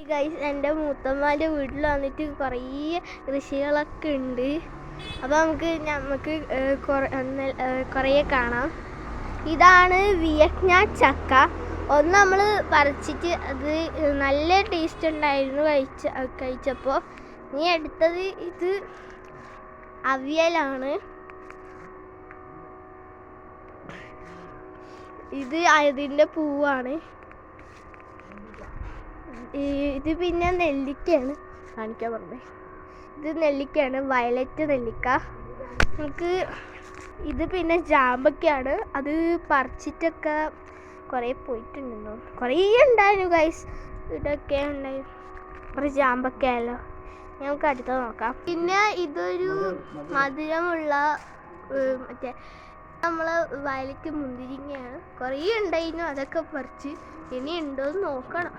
Guys, എൻ്റെ മൂത്തമ്മാൻ്റെ വീട്ടിൽ വന്നിട്ട് കുറേ കൃഷികളൊക്കെ ഉണ്ട്. അപ്പോൾ നമുക്ക് കുറേ കാണാം. ഇതാണ് വിയറ്റ്നാം ചക്ക. ഒന്ന് നമ്മൾ പറിച്ചിട്ട് അത് നല്ല ടേസ്റ്റ് ഉണ്ടായിരുന്നു കഴിച്ചപ്പോൾ. ഇനി അടുത്തത് ഇത് അവിയലാണ്. ഇത് അതിൻ്റെ പൂവാണ്. ഇത് പിന്നെ നെല്ലിക്കയാണ് കാണിക്കാൻ പറഞ്ഞത്. ഇത് നെല്ലിക്കയാണ്, വയലറ്റ് നെല്ലിക്ക. നമുക്ക് ഇത് പിന്നെ ജാമ്പക്കയാണ്. അത് പറിച്ചിട്ടൊക്കെ കുറേ പോയിട്ടുണ്ടെന്നോ, കുറേ ഉണ്ടായിരുന്നു ഗൈസ്. ഇതൊക്കെ ഉണ്ടായിരുന്നു. കുറേ ജാമ്പക്കയല്ലോ. നമുക്ക് അടുത്തത് നോക്കാം. പിന്നെ ഇതൊരു മധുരമുള്ള മറ്റേ നമ്മളെ വയലറ്റ് മുന്തിരിങ്ങയാണ്. കുറേ ഉണ്ടായിരുന്നു, അതൊക്കെ പറിച്ച്. ഇനി ഉണ്ടോയെന്ന് നോക്കണം.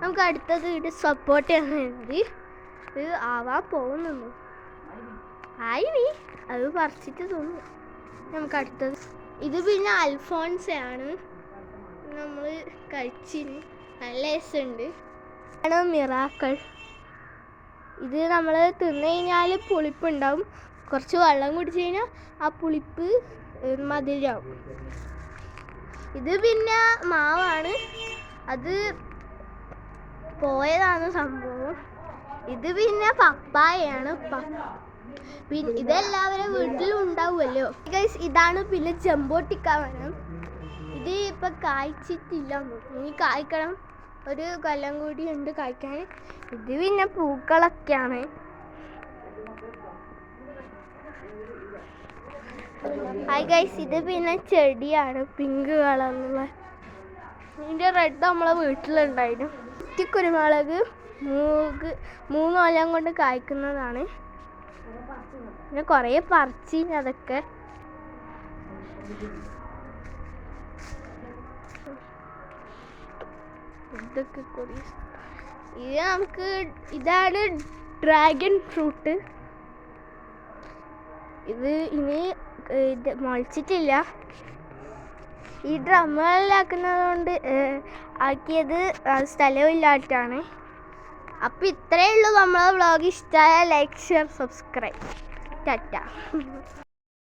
നമുക്ക് അടുത്തത് ഇത് സപ്പോർട്ടാണ്. ഇത് ആവാൻ പോകുന്നു. ആയി അത് പറിച്ചിട്ട് തോന്നുന്നു. നമുക്ക് അടുത്തത് ഇത് പിന്നെ അൽഫോൺസയാണ്. നമ്മൾ കഴിച്ചിന്, നല്ല രസമുണ്ട്. ആണ് മിറാക്കൾ. ഇത് നമ്മൾ തിന്നു കഴിഞ്ഞാൽ പുളിപ്പുണ്ടാവും. കുറച്ച് വെള്ളം കുടിച്ചു കഴിഞ്ഞാൽ ആ പുളിപ്പ് മധുരമാവും. ഇത് പിന്നെ മാവാണ്, അത് പോയതാണ് സംഭവം. ഇത് പിന്നെ പപ്പായയാണ്. പിന്നെ ഇതെല്ലാവരും വീട്ടിലും ഉണ്ടാവുമല്ലോ ഗൈസ്. ഇതാണ് പിന്നെ ചെമ്പോട്ടിക്കാവനം. ഇത് ഇപ്പം കായ്ച്ചിട്ടില്ല, ഇനി കായ്ക്കണം. ഒരു കൊല്ലം കൂടി ഉണ്ട് കായ്ക്കാൻ. ഇത് പിന്നെ പൂക്കളൊക്കെയാണ്. ഹായ് ഗൈസ്, ഇത് പിന്നെ ചെടിയാണ്, പിങ്ക് കളറുള്ള. ഇതിൻ്റെ റെഡ് നമ്മളെ വീട്ടിലുണ്ടായിരുന്നു. കുരുമുളക് 3 കൊല്ലം കൊണ്ട് കായ്ക്കുന്നതാണ്. പിന്നെ കുറേ പറിച്ച് അതൊക്കെ. ഇതൊക്കെ കുറേ ഇതാണ് ഡ്രാഗൺ ഫ്രൂട്ട്. ഇത് ഇനി മുളച്ചിട്ടില്ല. ഈ ഡ്രമ്മുകളിലാക്കുന്നത് കൊണ്ട് ആക്കിയത് സ്ഥലമില്ലായിട്ടാണ്. അപ്പോൾ ഇത്രയേ ഉള്ളൂ നമ്മളെ വ്ളോഗ്. ഇഷ്ടമായ ലൈക്ക്, ഷെയർ, സബ്സ്ക്രൈബ്. ടാറ്റ.